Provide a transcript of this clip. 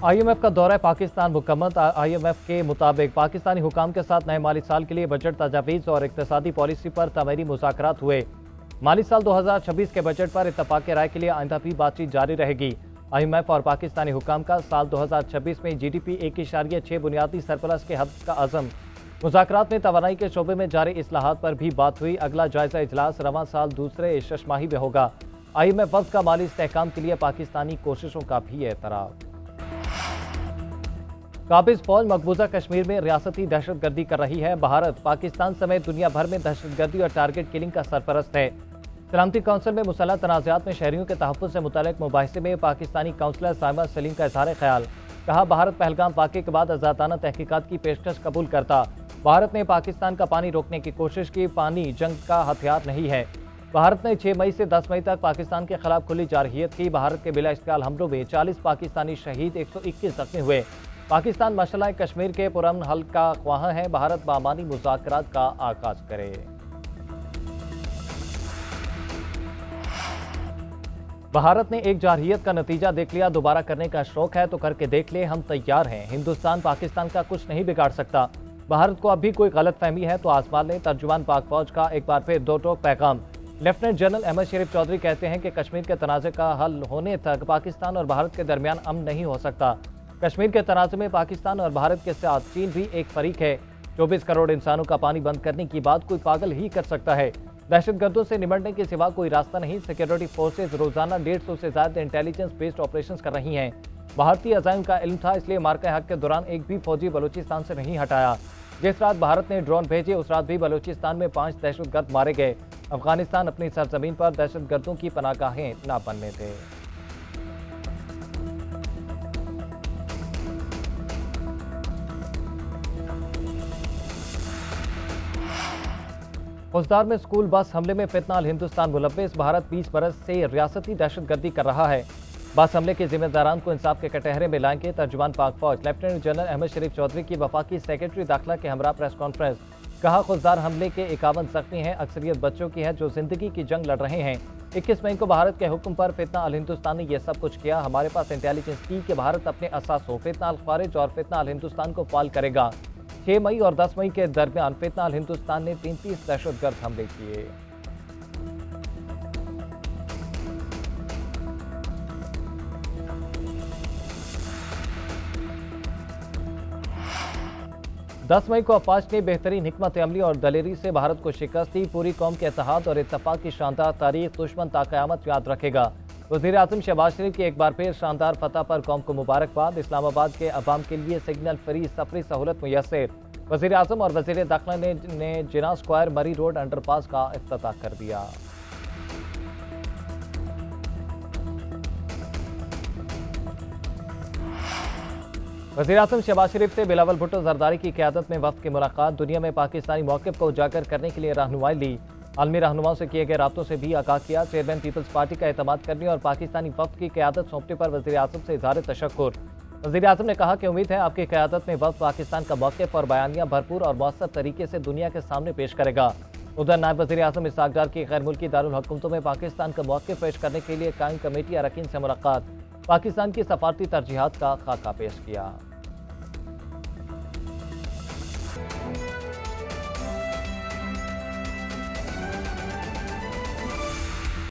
IMF का दौरा पाकिस्तान मुकम्मल। IMF के मुताबिक पाकिस्तानी हुकाम के साथ नए माली साल के लिए बजट तजावीज़ और इक्तसादी पॉलिसी पर तमीरी मुज़ाकरात हुए। माली साल 2026 के बजट पर इत्तफाक राय के लिए आइंदा भी बातचीत जारी रहेगी। IMF और पाकिस्तानी हुकाम का साल 2026 में GDP 1.6 बुनियादी सरप्लस के हद का अज़म। मुज़ाकरात में तवानाई के शोबे में जारी इस्लाहात पर भी बात हुई। अगला जायजा इजलास रवां साल दूसरे शशमाही में होगा। IMF वक्त का माली इस्तेहकाम के लिए पाकिस्तानी कोशिशों का भी एतराफ़। काबिज फौज मकबूजा कश्मीर में रियासती दहशतगर्दी कर रही है। भारत पाकिस्तान समेत दुनिया भर में दहशतगर्दी और टारगेट किलिंग का सरपरस्त है। सलामती कौंसिल में मुसल्लह तनाज़ात में शहरियों के तहफ़्फ़ुज़ से मुतल्लिक़ मुबाहिसे में पाकिस्तानी काउंसलर साइमा सलीम का इज़हार ख्याल। कहा, भारत पहलगाम वाक़े के बाद आज़ादाना तहकीकात की पेशकश कबूल करता। भारत ने पाकिस्तान का पानी रोकने की कोशिश की। पानी जंग का हथियार नहीं है। भारत ने 6 मई से 10 मई तक पाकिस्तान के खिलाफ खुली जारहियत की। भारत के बिला इश्तियाल हमलों में 40 पाकिस्तानी शहीद, 121 जख्मी हुए। पाकिस्तान मसला कश्मीर के पुरअमन हल का ख्वाह है। भारत बामानी मुज़ाकरात का आगाज करे। भारत ने एक जारहियत का नतीजा देख लिया। दोबारा करने का शौक है तो करके देख ले, हम तैयार हैं। हिंदुस्तान पाकिस्तान का कुछ नहीं बिगाड़ सकता। भारत को अब भी कोई गलत फहमी है तो आजमा ले। तर्जुमान पाक फौज का एक बार फिर दो टोक पैगाम। लेफ्टिनेंट जनरल अहमद शरीफ चौधरी कहते हैं कि कश्मीर के तनाज़े का हल होने तक पाकिस्तान और भारत के दरमियान अमन नहीं हो सकता। कश्मीर के तनाज़े में पाकिस्तान और भारत के साथ चीन भी एक फरीक है। 24 करोड़ इंसानों का पानी बंद करने की बात कोई पागल ही कर सकता है। दहशतगर्दों से निपटने के सिवा कोई रास्ता नहीं। सिक्योरिटी फोर्सेज रोजाना 150 से ज्यादा इंटेलिजेंस बेस्ड ऑपरेशन कर रही हैं। भारतीय अज़ाइम का इल्म था, इसलिए मार्का हक के दौरान एक भी फौजी बलूचिस्तान से नहीं हटाया। जिस रात भारत ने ड्रोन भेजे उस रात भी बलूचिस्तान में 5 दहशतगर्द मारे गए। अफगानिस्तान अपनी सरजमीन पर दहशतगर्दों की पनाहगाहें न बनने दे। फौजदार में स्कूल बस हमले में फितना अल हिंदुस्तान मुलव्विस। भारत 20 बरस से रियासती दहशतगर्दी कर रहा है। बस हमले के जिम्मेदारान को इंसाफ के कटहरे में लाएंगे। तर्जुमान पाक फौज लेफ्टिनेंट जनरल अहमद शरीफ चौधरी की वफाकी सेक्रेटरी दाखिला के हमरा प्रेस कॉन्फ्रेंस। कहा, फौजदार हमले के 51 जख्मी हैं, अक्सरियत बच्चों की है जो जिंदगी की जंग लड़ रहे हैं। 21 मई को भारत के हुक्म पर फितना अल हिंदुस्तान ने यह सब कुछ किया। हमारे पास इंटेलिजेंस थी कि भारत अपने असासों फितना अल खारिज और फितना अल हिंदुस्तान को फाल करेगा। 6 मई और 10 मई के दरमियान फितना अल हिंदुस्तान ने 33 दहशतगर्द हमले किए। दस मई को अफवाज ने बेहतरीन हिकमत अमली और दलेरी से भारत को शिकस्त दी। पूरी कौम के इत्तेहाद और इत्तफाक की शानदार तारीख दुश्मन ता क़यामत याद रखेगा। वज़ीर आज़म शहबाज शरीफ की एक बार फिर शानदार फतह पर कौम को मुबारकबाद। इस्लामाबाद के अवाम के लिए सिग्नल फ्री सफरी सहूलत मुयस्सर। वज़ीर आज़म और वज़ीर दाखिला ने जिना स्क्वायर मरी रोड अंडरपास का इफ्तिताह कर दिया। वज़ीर आज़म शहबाज शरीफ से बिलावल भुट्टो जरदारी की क़यादत में वफ़द की मुलाकात। दुनिया में पाकिस्तानी मौक़िफ़ को उजागर करने के लिए रहनुमाई ली। आलमी रहनुमाओं से किए गए राब्तों से भी आगाह किया। चेयरमैन पीपल्स पार्टी का एतमाद करने और पाकिस्तानी वफ़द की क़यादत सौंपने पर वज़ीर आज़म से इज़हार तशक्कुर। वज़ीर आज़म ने कहा कि उम्मीद है आपकी क़यादत में वफ़द पाकिस्तान का मौक़िफ़ और बयानिया भरपूर और मौसर तरीके से दुनिया के सामने पेश करेगा। उधर नायब वज़ीर आज़म इसहाक़ डार की गैर मुल्की दारुल हुकूमतों में पाकिस्तान का मौक़िफ़ पेश करने के लिए कायम कमेटी अरकान से मुलाकात। पाकिस्तान की सफारती तरजीहात का खाका पेश किया।